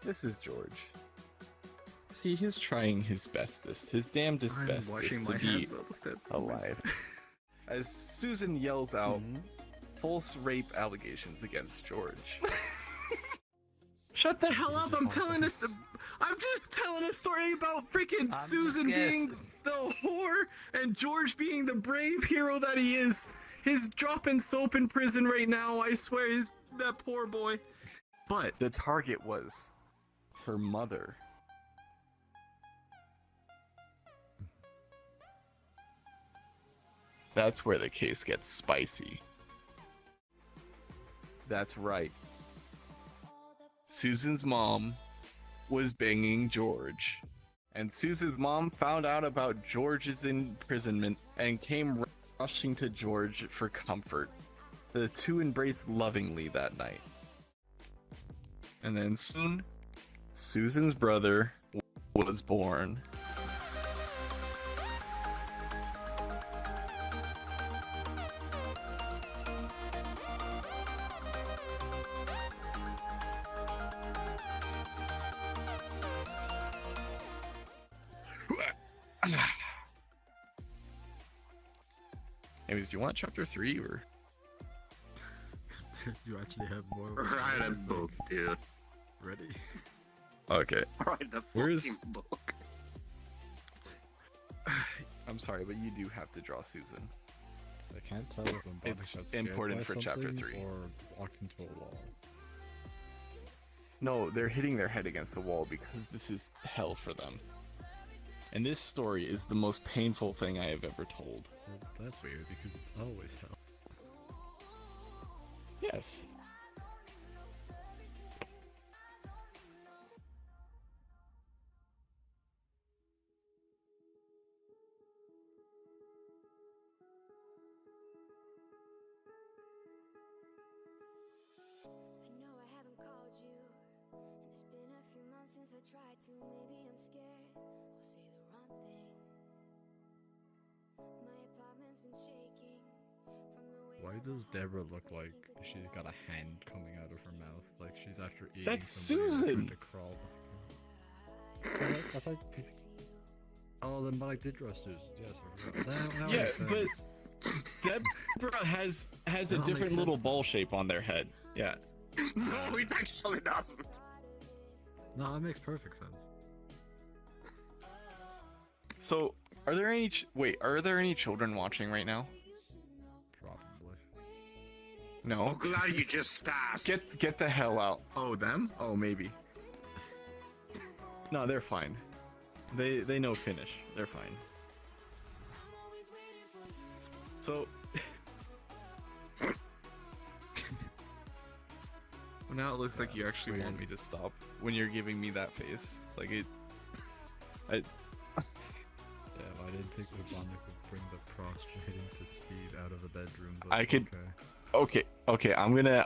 This is George. See, he's trying his bestest, his damnedest bestest to be alive. As Susan yells out false rape allegations against George. Shut the hell up! I'm just telling a story about freaking Susan being the whore and George being the brave hero that he is. He's dropping soap in prison right now. I swear, that poor boy. But the target was her mother. That's where the case gets spicy. That's right. Susan's mom was banging George. And Susan's mom found out about George's imprisonment and came rushing to George for comfort. The two embraced lovingly that night. And then soon, Susan's brother was born. Anyways, do you want chapter 3 or? You actually have more. Write a book, dude. Ready? Okay. Write the Where's- fucking book. I'm sorry, but you do have to draw Susan. I can't tell if I'm It's got scared important by for chapter something 3. or walked into a wall. No, they're hitting their head against the wall because this is hell for them. And this story is the most painful thing I have ever told. Well, that's weird because it's always hell. Yes. I know I haven't called you, and it's been a few months since I tried to. Maybe I'm scared I'll say the wrong thing. My apartment's been shaking from the way Why that does my Deborah heart look beats. I like think it's she's got a hand coming out of her mouth? Like she's after eating That's somebody and Susan! trying to crawl back. I thought... Oh, then Mike did draw Susan. Yes, I forgot. That Yeah, makes sense. but Deborah has a That different makes little sense ball shape on their head. Yeah. No, it actually doesn't. No, that makes perfect sense. So, are there any children watching right now? Probably. I'm No. glad you just asked. Get the hell out. Oh, them? Oh, maybe. No, they're fine. They know Finnish. They're fine. So well, now it looks like you actually weird. want me to stop when you're giving me that face. Like it. Damn, I didn't think Ivana could bring the prostrating Steed out of the bedroom. But I could- Okay.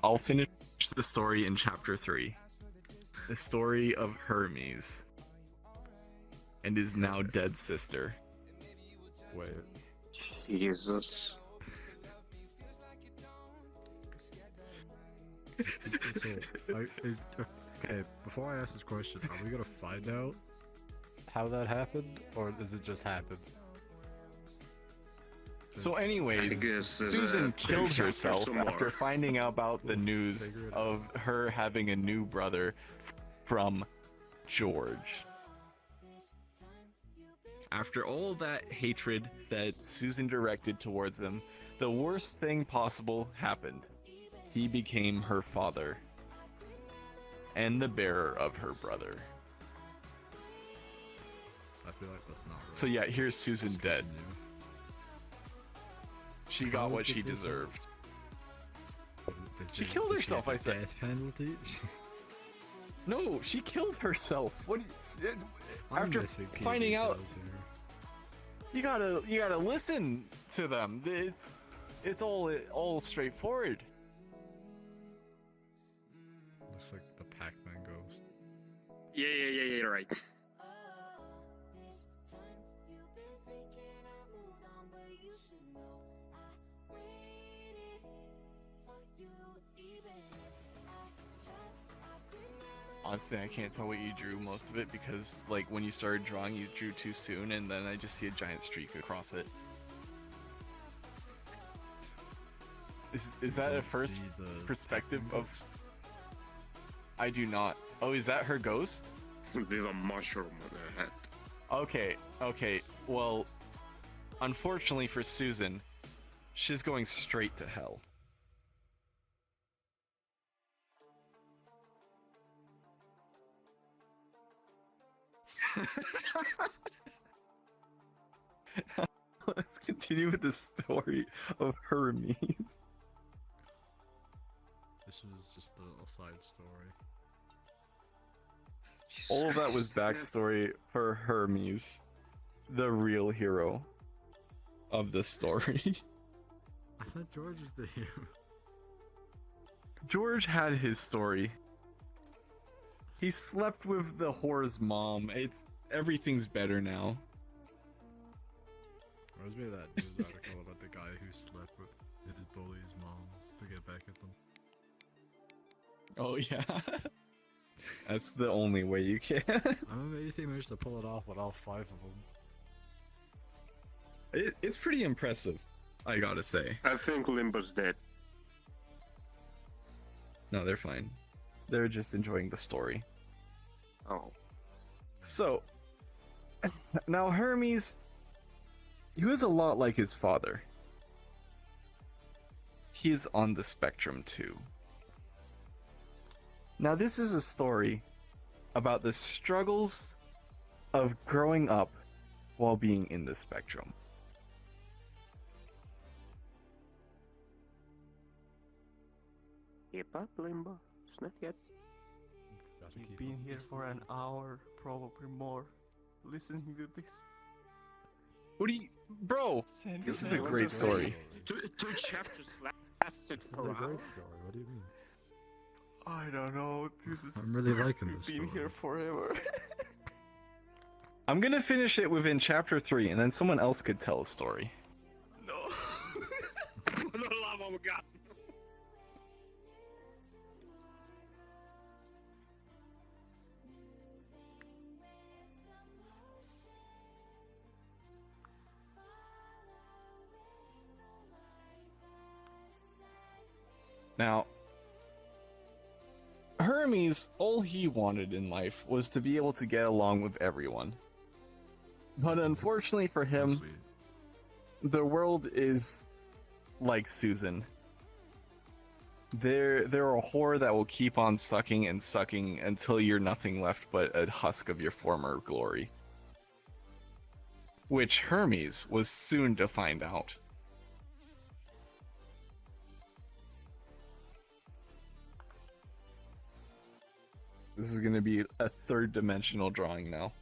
I'll finish the story in chapter 3. The story of Hermes and his now dead sister. Wait. Jesus. Okay, before I ask this question, are we gonna find out how that happened, or does it just happen? So I anyways, guess there's Susan a killed chapter herself some more. after finding out about the news Figure it of her having a new brother from George. After all that hatred that Susan directed towards them, the worst thing possible happened. He became her father and the bearer of her brother. I feel like that's not right. So yeah, here's Susan dead. Continue. She got How what did she this happen? deserved. Did She killed herself, have I a said. Death penalty? No, she killed herself. What? I'm After missing key finding out, details here. you gotta listen to them. It's all straightforward. Looks like the Pac-Man ghost. Yeah, you're right. Honestly, I can't tell what you drew most of it because, like, when you started drawing, you drew too soon, and then I just see a giant streak across it. Is that a Don't first see the perspective Pokemon of? I do not. Oh, is that her ghost? There's a mushroom on her head. Okay, okay. Well, unfortunately for Susan, she's going straight to hell. Let's continue with the story of Hermes. This was just a side story. All of that was backstory for Hermes, the real hero of the story. I thought George was the hero. George had his story. He slept with the whore's mom. Everything's better now. Reminds me of that news article about the guy who slept with his bully's mom to get back at them. Oh yeah. That's the only way you can. I'm amazed they managed to pull it off with all 5 of them. It's pretty impressive, I gotta say. I think Limbo's dead. No, they're fine. They're just enjoying the story. Oh. So, now Hermes, he was a lot like his father. He's on the spectrum too. Now this is a story about the struggles of growing up while being in the spectrum. Keep up, Limbo. It's not yet. Gotta You've keep been up here this for an story. hour, probably more, listening to this. What do you, bro? Send This your is a mail great to story. Two chapters lasted This is for a an great hour. story, what do you mean? I don't know. This is. I'm really liking We've this been story. here forever. I'm gonna finish it within chapter 3, and then someone else could tell a story. No. For the love of God. Now, Hermes, all he wanted in life was to be able to get along with everyone. But unfortunately for him, Sweet. the world is like Susan. They're a whore that will keep on sucking and sucking until you're nothing left but a husk of your former glory. Which Hermes was soon to find out. This is going to be a third-dimensional drawing now.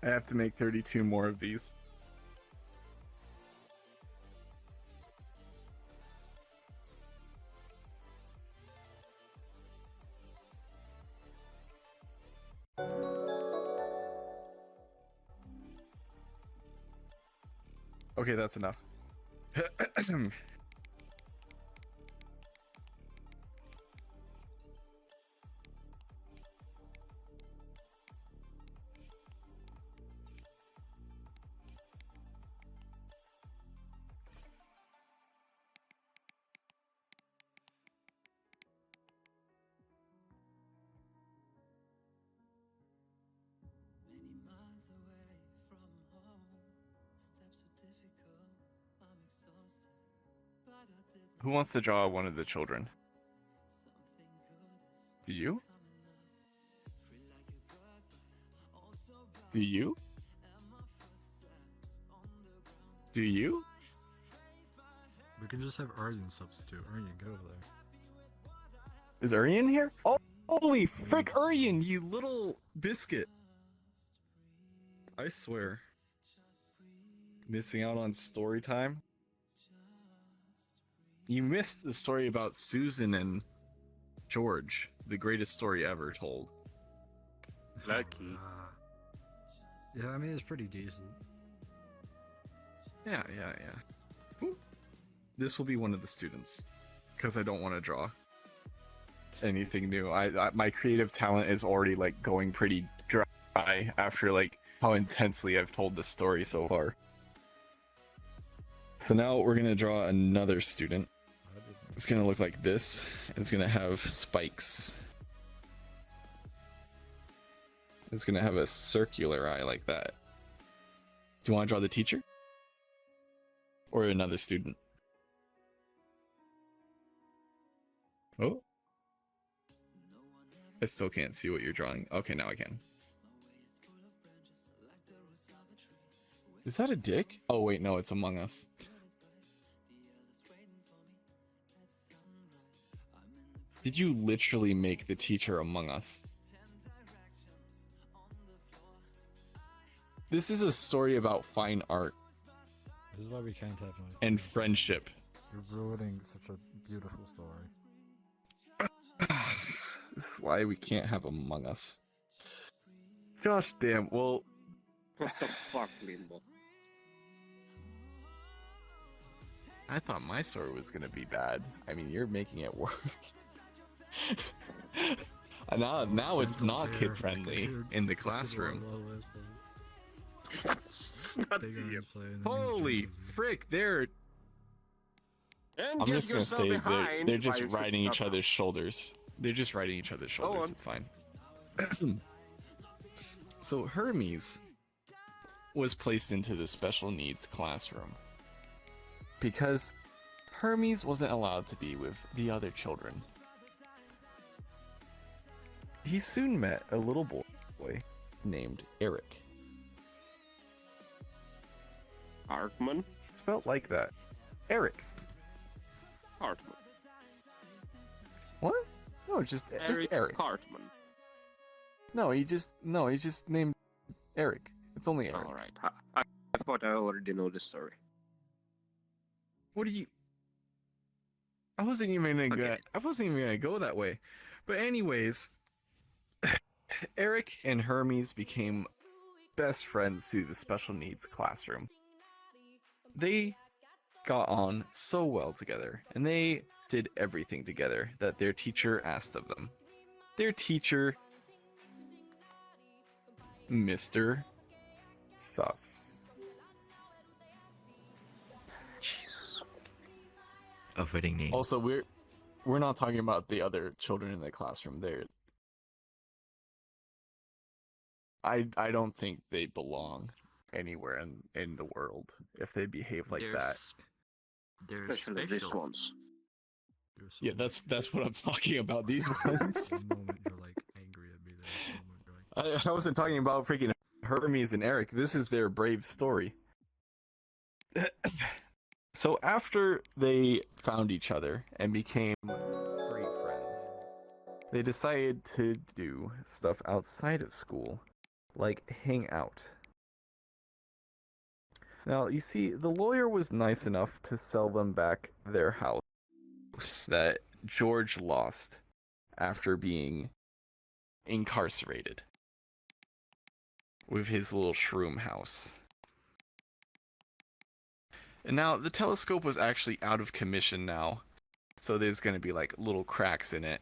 I have to make 32 more of these. Okay, that's enough. Many miles away from home, steps were difficult. I'm exhausted, but I did Who wants to draw one of the children? something good. Do you? Coming up, free like a bird, but also blind. Do you? And my footsteps on the ground. Do you? We can just have Aryan substitute. Aryan, get over there. Is Urian here? Oh, holy frick, Urian, you little biscuit. I swear. Missing out on story time? You missed the story about Susan and George, the greatest story ever told. Lucky. Yeah, I mean, it's pretty decent. Yeah. Ooh. This will be one of the students, because I don't want to draw anything new. My creative talent is already like going pretty dry after like how intensely I've told this story so far. So now we're gonna draw another student. It's gonna look like this. It's gonna have spikes. It's gonna have a circular eye like that. Do you want to draw the teacher? Or another student? Oh. I still can't see what you're drawing. Okay, now I can. Is that a dick? Oh wait, no, it's Among Us. Did you literally make the teacher Among Us? This is a story about fine art This is why we can't have nice and things. friendship. You're ruining such a beautiful story. This is why we can't have Among Us. Gosh damn, well, What the fuck, Limbo? I thought my story was gonna be bad. I mean, you're making it worse. And now it's not kid friendly in the classroom. Not Big the- Iron's playing, and Holy these jerks frick, they're And I'm get just gonna yourself say behind they're while just you sit riding each stuff other's shoulders. They're just riding each other's shoulders. on. It's fine. So Hermes was placed into the special needs classroom because Hermes wasn't allowed to be with the other children. He soon met a little boy named Eric. Hartman? Spelt like that. Eric. Hartman. What? No, just Eric. Hartman. No, he just named Eric. It's only Eric. Alright. I thought I already know the story. What do you? I wasn't even gonna go that way. But anyways, Eric and Hermes became best friends through the special needs classroom. They got on so well together, and they did everything together that their teacher asked of them. Their teacher, Mr. Sus. Jesus. A fitting name. Also, we're not talking about the other children in the classroom. I don't think they belong anywhere in the world if they behave like that. They're Especially these special. ones. You're so Yeah, that's what I'm talking about. These ones. One moment you're like angry at me, the next moment you're like, I wasn't talking about freaking Hermes and Eric. This is their brave story. So after they found each other and became great friends, they decided to do stuff outside of school, like hang out. Now, you see, the lawyer was nice enough to sell them back their house that George lost after being incarcerated with his little shroom house. And now the telescope was actually out of commission now, so there's going to be like little cracks in it.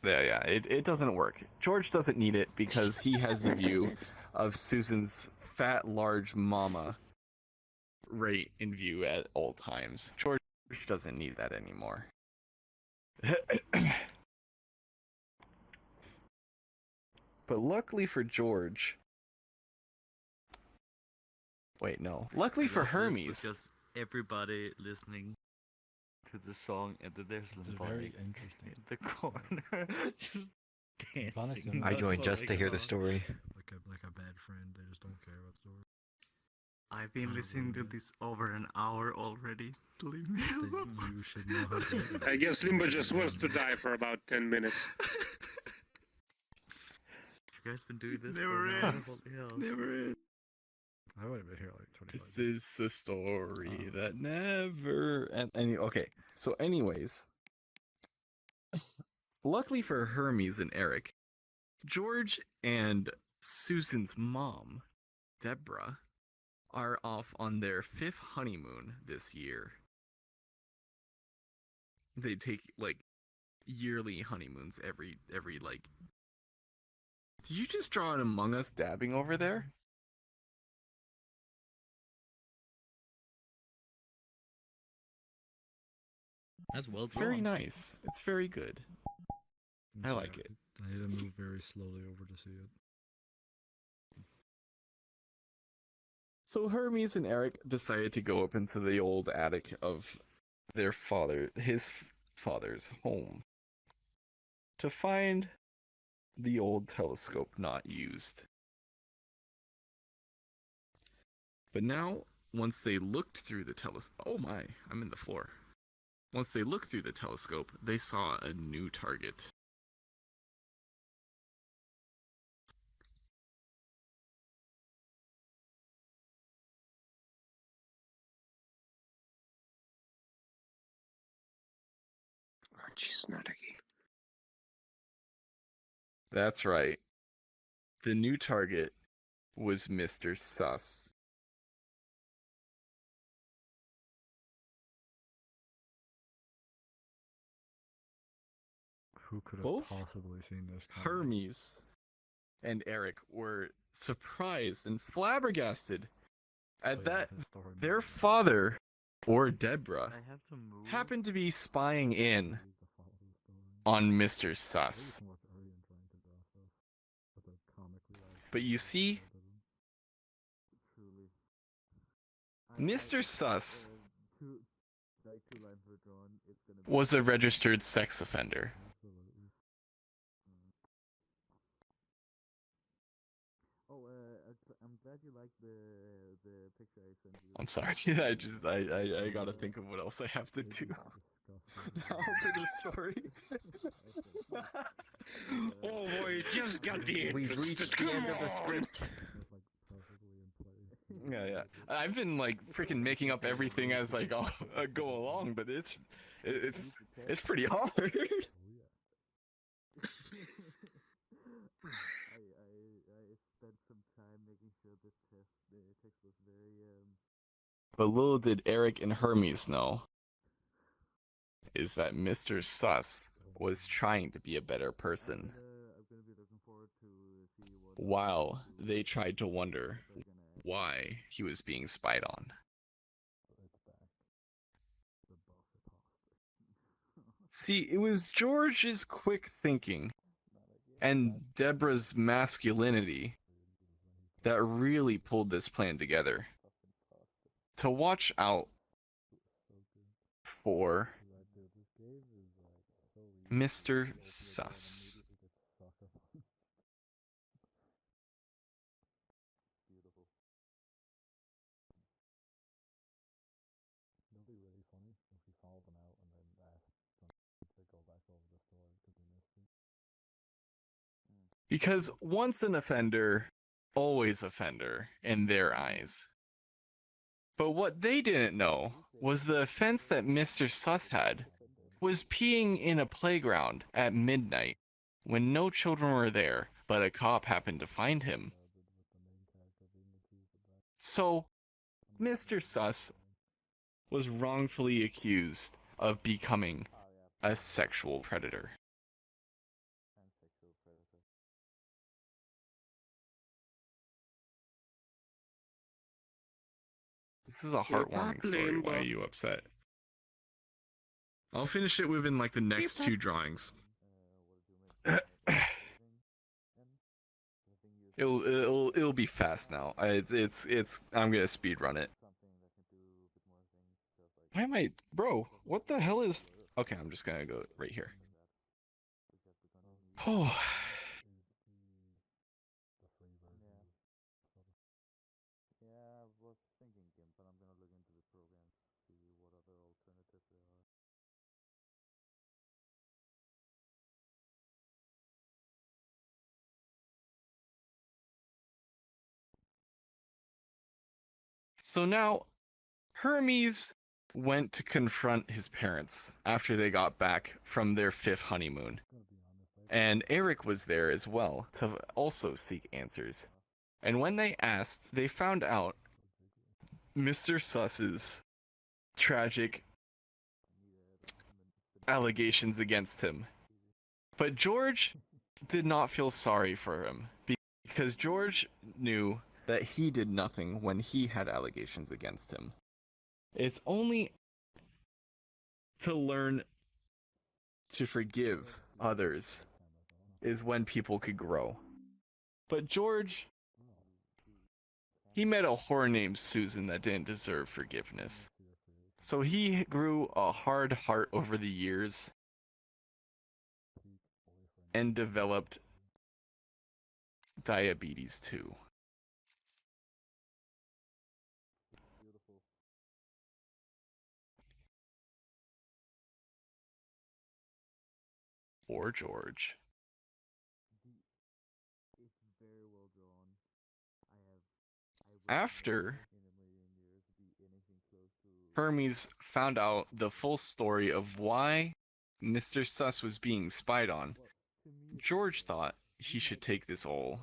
Yeah, it doesn't work. George doesn't need it because he has the view of Susan's fat, large mama right in view at all times. George doesn't need that anymore. But luckily for George... Wait, no. Luckily for Hermes... Because everybody listening to the song, and then there's it's somebody very interesting. in the corner just Honestly, dancing. I That's joined what just I to hear got. the story. Like a bad friend, they just don't care about story. I've been listening to this over an hour already. Leave me Then alone. you should know how to do it. I guess Limbo just wants to die for about 10 minutes. You guys been doing this Never for a while? ends. Holy hell. Never is. I would have been here like 25 This minutes. is the story that never... Okay, so anyways... Luckily for Hermes and Eric, George and Susan's mom, Deborah, are off on their 5th honeymoon this year. They take like yearly honeymoons every like. Did you just draw an Among Us dabbing over there? That's well It's very drawn. nice. It's very good. I like it. I need to move very slowly over to see it. So Hermes and Eric decided to go up into the old attic of his father's home, to find the old telescope not used. But now, once they looked through the telescope, oh my, I'm in the floor. Once they looked through the telescope, they saw a new target. Oh, jeez, not again. That's right. The new target was Mr. Sus. Who could have Both possibly seen this coming? Hermes and Eric were surprised and flabbergasted at that their father, or Deborah, I have to move. happened to be spying in on Mr. Sus. But you see, Mr. Sus was a registered sex offender. I'm glad you like the picture I sent you. I'm sorry, I gotta think of what else I have to do now for the story. Oh boy, you just got the We've reached the end of the script. Yeah. I've been like freaking making up everything as I go along, but it's pretty hard. I spent some time making sure this text was very But little did Eric and Hermes know is that Mr. Sus was trying to be a better person, I'm gonna be looking forward to see what while they tried to wonder why he was being spied on. See, it was George's quick thinking and Deborah's masculinity that really pulled this plan together. To watch out for Mr. Sus. Because once an offender, always offender in their eyes. But what they didn't know was the offense that Mr. Sus had was peeing in a playground at midnight when no children were there, but a cop happened to find him. So, Mr. Sus was wrongfully accused of becoming a sexual predator. This is a heartwarming story. Why are you upset? I'll finish it within like the next 2 drawings. It'll be fast now. I'm gonna speed run it. Why am I, bro? What the hell is? Okay, I'm just gonna go right here. Oh. So now, Hermes went to confront his parents after they got back from their 5th honeymoon. And Eric was there as well to also seek answers. And when they asked, they found out Mr. Suss's tragic allegations against him. But George did not feel sorry for him because George knew that he did nothing when he had allegations against him. It's only to learn to forgive others is when people could grow. But George, he met a whore named Susan that didn't deserve forgiveness. So he grew a hard heart over the years and developed diabetes too. Or George. After Hermes found out the full story of why Mr. Suss was being spied on, George thought he should take this all.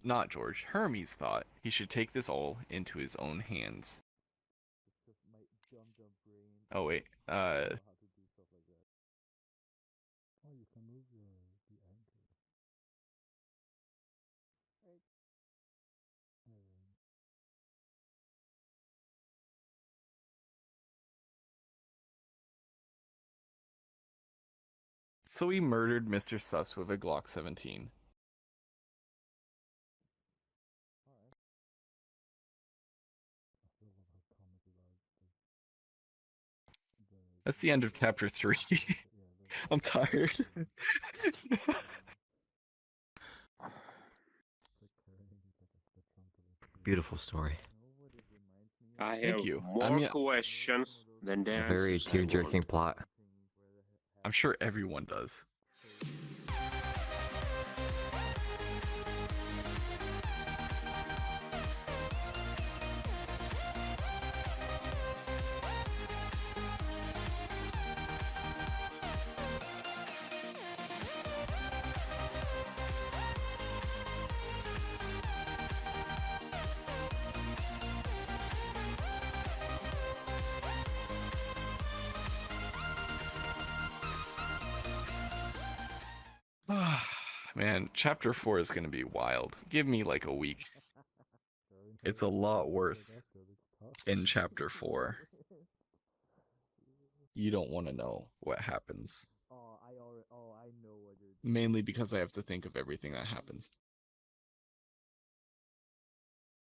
Not George, Hermes thought he should take this all into his own hands. Oh wait, so he murdered Mr. Suss with a Glock 17. That's the end of chapter 3. I'm tired. Beautiful story. I Thank have you. more questions than the A very answers I tear-jerking want. plot. I'm sure everyone does. Man, chapter 4 is going to be wild. Give me like a week. It's a lot worse in chapter 4. You don't want to know what happens. Mainly because I have to think of everything that happens.